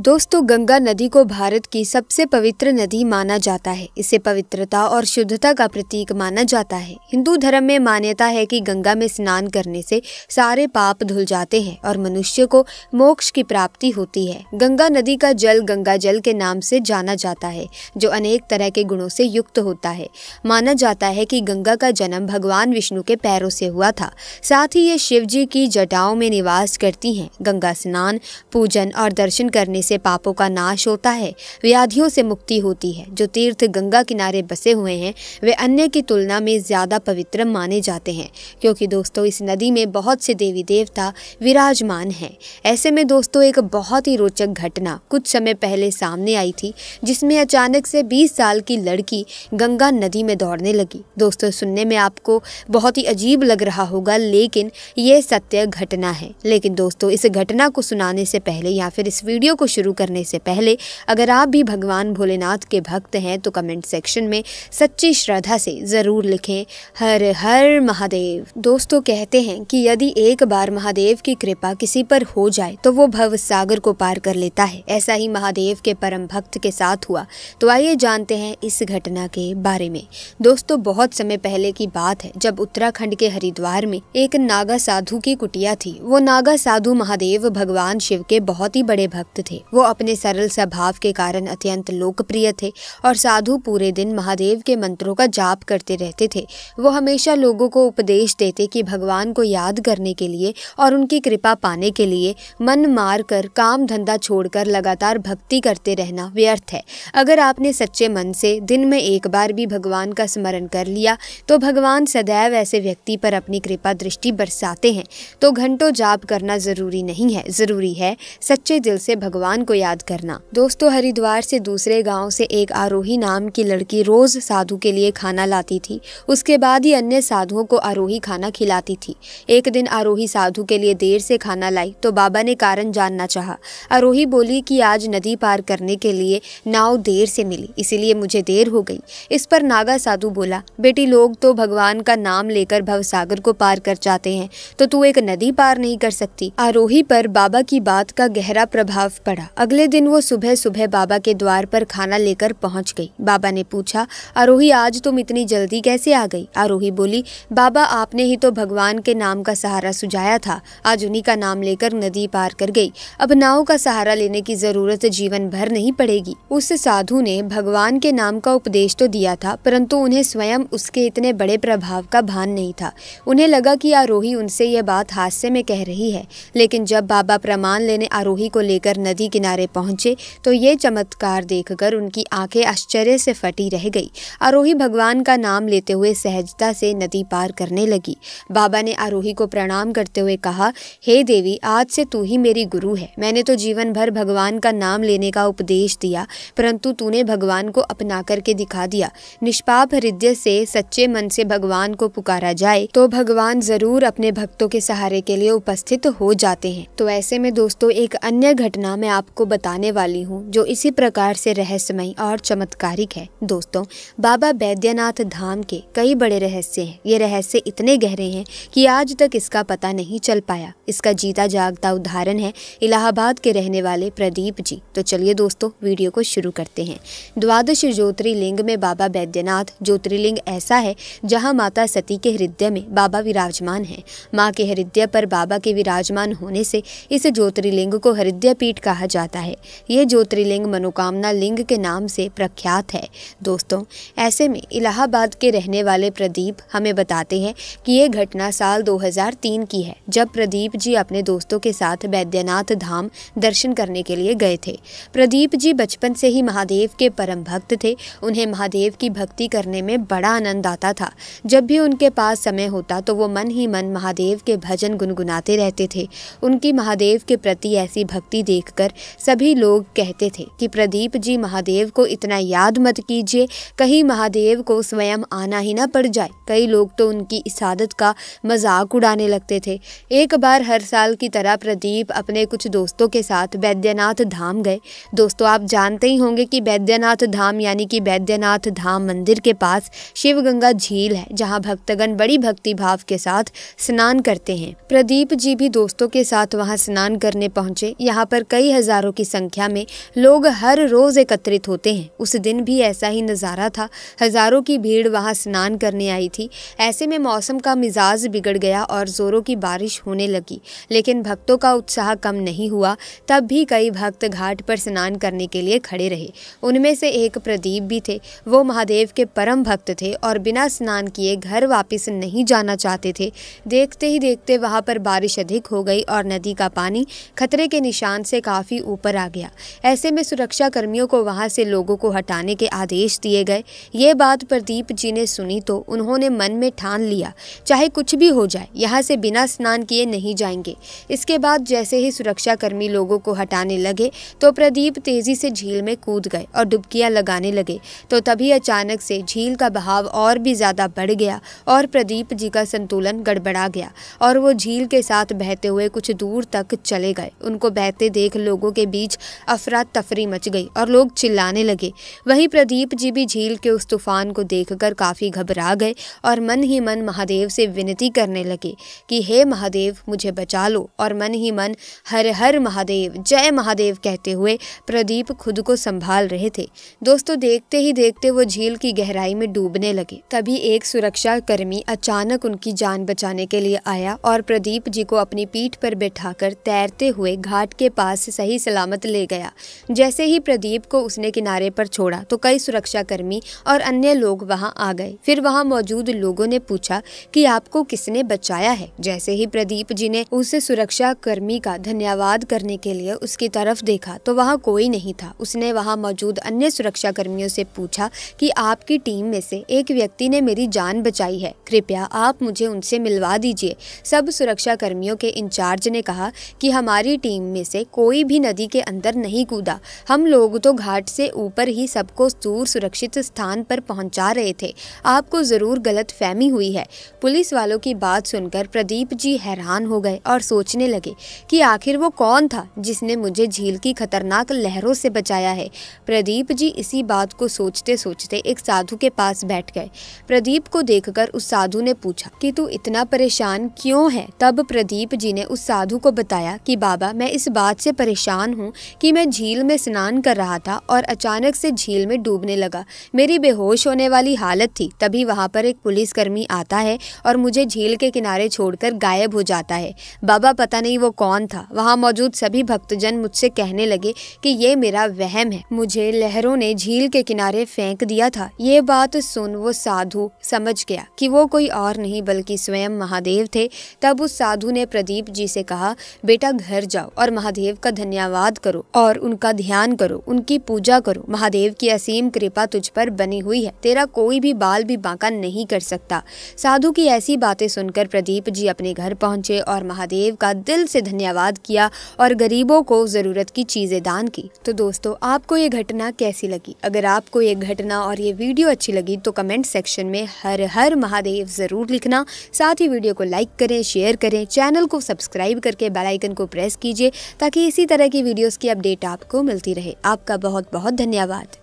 दोस्तों, गंगा नदी को भारत की सबसे पवित्र नदी माना जाता है। इसे पवित्रता और शुद्धता का प्रतीक माना जाता है। हिंदू धर्म में मान्यता है कि गंगा में स्नान करने से सारे पाप धुल जाते हैं और मनुष्य को मोक्ष की प्राप्ति होती है। गंगा नदी का जल गंगा जल के नाम से जाना जाता है, जो अनेक तरह के गुणों से युक्त होता है। माना जाता है कि गंगा का जन्म भगवान विष्णु के पैरों से हुआ था। साथ ही ये शिव जी की जटाओं में निवास करती हैं। गंगा स्नान, पूजन और दर्शन करने से पापों का नाश होता है, व्याधियों से मुक्ति होती है। जो तीर्थ गंगा किनारे बसे हुए हैं वे अन्य की तुलना में ज्यादा पवित्र माने जाते हैं, क्योंकि दोस्तों इस नदी में बहुत से देवी देवता विराजमान हैं। ऐसे में दोस्तों एक बहुत ही रोचक घटना कुछ समय पहले सामने आई थी, जिसमें अचानक से 20 साल की लड़की गंगा नदी में दौड़ने लगी। दोस्तों सुनने में आपको बहुत ही अजीब लग रहा होगा, लेकिन ये सत्य घटना है। लेकिन दोस्तों इस घटना को सुनाने से पहले या फिर इस वीडियो को शुरू करने से पहले अगर आप भी भगवान भोलेनाथ के भक्त हैं तो कमेंट सेक्शन में सच्ची श्रद्धा से जरूर लिखें, हर हर महादेव। दोस्तों कहते हैं कि यदि एक बार महादेव की कृपा किसी पर हो जाए तो वो भव सागर को पार कर लेता है। ऐसा ही महादेव के परम भक्त के साथ हुआ। तो आइए जानते हैं इस घटना के बारे में। दोस्तों बहुत समय पहले की बात है, जब उत्तराखंड के हरिद्वार में एक नागा साधु की कुटिया थी। वो नागा साधु महादेव भगवान शिव के बहुत ही बड़े भक्त थे। वो अपने सरल स्वभाव के कारण अत्यंत लोकप्रिय थे और साधु पूरे दिन महादेव के मंत्रों का जाप करते रहते थे। वो हमेशा लोगों को उपदेश देते कि भगवान को याद करने के लिए और उनकी कृपा पाने के लिए मन मार कर काम धंधा छोड़कर लगातार भक्ति करते रहना व्यर्थ है। अगर आपने सच्चे मन से दिन में एक बार भी भगवान का स्मरण कर लिया तो भगवान सदैव ऐसे व्यक्ति पर अपनी कृपा दृष्टि बरसाते हैं। तो घंटों जाप करना जरूरी नहीं है, जरूरी है सच्चे दिल से भगवान को याद करना। दोस्तों हरिद्वार से दूसरे गांव से एक आरोही नाम की लड़की रोज साधु के लिए खाना लाती थी। उसके बाद ही अन्य साधुओं को आरोही खाना खिलाती थी। एक दिन आरोही साधु के लिए देर से खाना लाई तो बाबा ने कारण जानना चाहा। आरोही बोली कि आज नदी पार करने के लिए नाव देर से मिली, इसीलिए मुझे देर हो गई। इस पर नागा साधु बोला, बेटी लोग तो भगवान का नाम लेकर भवसागर को पार कर जाते हैं, तो तू एक नदी पार नहीं कर सकती। आरोही पर बाबा की बात का गहरा प्रभाव पड़ा। अगले दिन वो सुबह सुबह बाबा के द्वार पर खाना लेकर पहुंच गई। बाबा ने पूछा, आरोही आज तुम इतनी जल्दी कैसे आ गई? आरोही बोली, बाबा आपने ही तो भगवान के नाम का सहारा सुझाया था, आज उन्हीं का नाम लेकर नदी पार कर गई। अब नाव का सहारा लेने की जरूरत जीवन भर नहीं पड़ेगी। उस साधु ने भगवान के नाम का उपदेश तो दिया था, परंतु उन्हें स्वयं उसके इतने बड़े प्रभाव का भान नहीं था। उन्हें लगा कि आरोही उनसे यह बात हास्य में कह रही है। लेकिन जब बाबा प्रमाण लेने आरोही को लेकर नदी किनारे पहुंचे तो ये चमत्कार देखकर उनकी आंखें आश्चर्य से फटी रह गई। आरोही भगवान का नाम लेते हुए सहजता से नदी पार करने लगी। बाबा ने आरोही को प्रणाम करते हुए कहा, हे देवी, आज से तू ही मेरी गुरु है। मैंने तो जीवन भर भगवान का नाम लेने का उपदेश दिया, परंतु तूने भगवान को अपना करके दिखा दिया। निष्पाप हृदय से सच्चे मन से भगवान को पुकारा जाए तो भगवान जरूर अपने भक्तों के सहारे के लिए उपस्थित हो जाते हैं। तो ऐसे में दोस्तों एक अन्य घटना मैं आपको बताने वाली हूँ जो इसी प्रकार से रहस्यमय और चमत्कारिक है। दोस्तों बाबा बैद्यनाथ धाम के कई बड़े रहस्य हैं। ये रहस्य इतने गहरे हैं कि आज तक इसका पता नहीं चल पाया। इसका जीता जागता उदाहरण है इलाहाबाद के रहने वाले प्रदीप जी। तो चलिए दोस्तों वीडियो को शुरू करते हैं। द्वादश ज्योतिर्लिंग में बाबा बैद्यनाथ ज्योतिर्लिंग ऐसा है जहाँ माता सती के हृदय में बाबा विराजमान है। माँ के हृदय पर बाबा के विराजमान होने से इस ज्योतिर्लिंग को हृदय पीठ कहा जाता है। यह ज्योतिर्लिंग मनोकामना लिंग के नाम से प्रख्यात है। दोस्तों ऐसे में इलाहाबाद के रहने वाले प्रदीप हमें बताते हैं कि यह घटना साल 2003 की है, जब प्रदीप जी अपने दोस्तों के साथ बैद्यनाथ धाम दर्शन करने के लिए गए थे। प्रदीप जी बचपन से ही महादेव के परम भक्त थे। उन्हें महादेव की भक्ति करने में बड़ा आनंद आता था। जब भी उनके पास समय होता तो वो मन ही मन महादेव के भजन गुनगुनाते रहते थे। उनकी महादेव के प्रति ऐसी भक्ति देखकर सभी लोग कहते थे कि प्रदीप जी महादेव को इतना याद मत कीजिए, कहीं महादेव को स्वयं आना ही ना पड़ जाए। कई लोग तो उनकी इस आदत का मजाक उड़ाने लगते थे। एक बार हर साल की तरह प्रदीप अपने कुछ दोस्तों के साथ बैद्यनाथ धाम गए। दोस्तों आप जानते ही होंगे कि बैद्यनाथ धाम यानी कि बैद्यनाथ धाम मंदिर के पास शिव गंगा झील है, जहां भक्तगण बड़ी भक्ति भाव के साथ स्नान करते हैं। प्रदीप जी भी दोस्तों के साथ वहां स्नान करने पहुंचे। यहाँ पर कई हजार हजारों की संख्या में लोग हर रोज एकत्रित होते हैं। उस दिन भी ऐसा ही नज़ारा था। हजारों की भीड़ वहां स्नान करने आई थी। ऐसे में मौसम का मिजाज बिगड़ गया और जोरों की बारिश होने लगी, लेकिन भक्तों का उत्साह कम नहीं हुआ। तब भी कई भक्त घाट पर स्नान करने के लिए खड़े रहे। उनमें से एक प्रदीप भी थे। वो महादेव के परम भक्त थे और बिना स्नान किए घर वापस नहीं जाना चाहते थे। देखते ही देखते वहां पर बारिश अधिक हो गई और नदी का पानी खतरे के निशान से काफी ऊपर आ गया। ऐसे में सुरक्षा कर्मियों को वहां से लोगों को हटाने के आदेश दिए गए। ये बात प्रदीप जी ने सुनी तो उन्होंने मन में ठान लिया, चाहे कुछ भी हो जाए, यहाँ से बिना स्नान किए नहीं जाएंगे। इसके बाद जैसे ही सुरक्षा कर्मी लोगों को हटाने लगे तो प्रदीप तेजी से झील में कूद गए और डुबकियां लगाने लगे। तो तभी अचानक से झील का बहाव और भी ज्यादा बढ़ गया और प्रदीप जी का संतुलन गड़बड़ा गया और वो झील के साथ बहते हुए कुछ दूर तक चले गए। उनको बहते देख लोगों के बीच अफरा तफरी मच गई और लोग चिल्लाने लगे। वहीं प्रदीप जी भी झील के उस तूफान को देखकर काफी घबरा गए और मन ही मन महादेव से विनती करने लगे कि हे महादेव, मुझे बचा लो। और मन ही मन हर हर महादेव, जय महादेव कहते हुए प्रदीप खुद को संभाल रहे थे। दोस्तों, देखते ही देखते वो झील की गहराई में डूबने लगे। तभी एक सुरक्षा कर्मी अचानक उनकी जान बचाने के लिए आया और प्रदीप जी को अपनी पीठ पर बैठाकर तैरते हुए घाट के पास सही सलामत ले गया। जैसे ही प्रदीप को उसने किनारे पर छोड़ा तो कई सुरक्षा कर्मी और अन्य लोग वहां आ गए। फिर वहां मौजूद लोगों ने पूछा कि आपको किसने बचाया है। जैसे ही प्रदीप जी ने उस सुरक्षा कर्मी का धन्यवाद करने के लिए उसकी तरफ देखा तो वहां कोई नहीं था। उसने वहां मौजूद अन्य सुरक्षा कर्मियों से पूछा कि आपकी टीम में से एक व्यक्ति ने मेरी जान बचाई है, कृपया आप मुझे उनसे मिलवा दीजिए। सब सुरक्षा कर्मियों के इंचार्ज ने कहा कि हमारी टीम में से कोई भी नदी के अंदर नहीं कूदा। हम लोग तो घाट से ऊपर ही सबको दूर सुरक्षित स्थान पर पहुंचा रहे थे। आपको जरूर गलत फहमी हुई है। पुलिस वालों की बात सुनकर प्रदीप जी हैरान हो गए और सोचने लगे कि आखिर वो कौन था जिसने मुझे झील की खतरनाक लहरों से बचाया है। प्रदीप जी इसी बात को सोचते सोचते एक साधु के पास बैठ गए। प्रदीप को देखकर उस साधु ने पूछा कि तू इतना परेशान क्यों है। तब प्रदीप जी ने उस साधु को बताया कि बाबा, मैं इस बात से परेशान हूँ कि मैं झील में स्नान कर रहा था और अचानक से झील में डूबने लगा। मेरी बेहोश होने वाली हालत थी। तभी वहाँ पर एक पुलिसकर्मी आता है और मुझे झील के किनारे छोड़कर गायब हो जाता है। बाबा, पता नहीं वो कौन था। वहाँ मौजूद सभी भक्तजन मुझसे कहने लगे कि ये मेरा वहम है, मुझे लहरों ने झील के किनारे फेंक दिया था। ये बात सुन वो साधु समझ गया कि वो कोई और नहीं बल्कि स्वयं महादेव थे। तब उस साधु ने प्रदीप जी से कहा, बेटा घर जाओ और महादेव का धन्यवाद करो और उनका ध्यान करो, उनकी पूजा करो। महादेव की असीम कृपा तुझ पर बनी हुई है, तेरा कोई भी बाल भी बांका नहीं कर सकता। साधु की ऐसी बातें सुनकर प्रदीप जी अपने घर पहुंचे और महादेव का दिल से धन्यवाद किया और गरीबों को जरूरत की चीजें दान की। तो दोस्तों, आपको ये घटना कैसी लगी? अगर आपको ये घटना और ये वीडियो अच्छी लगी तो कमेंट सेक्शन में हर हर महादेव जरूर लिखना। साथ ही वीडियो को लाइक करें, शेयर करें, चैनल को सब्सक्राइब करके बेल आइकन को प्रेस कीजिए ताकि इसी तरह की वीडियोस की अपडेट आपको मिलती रहे। आपका बहुत बहुत धन्यवाद।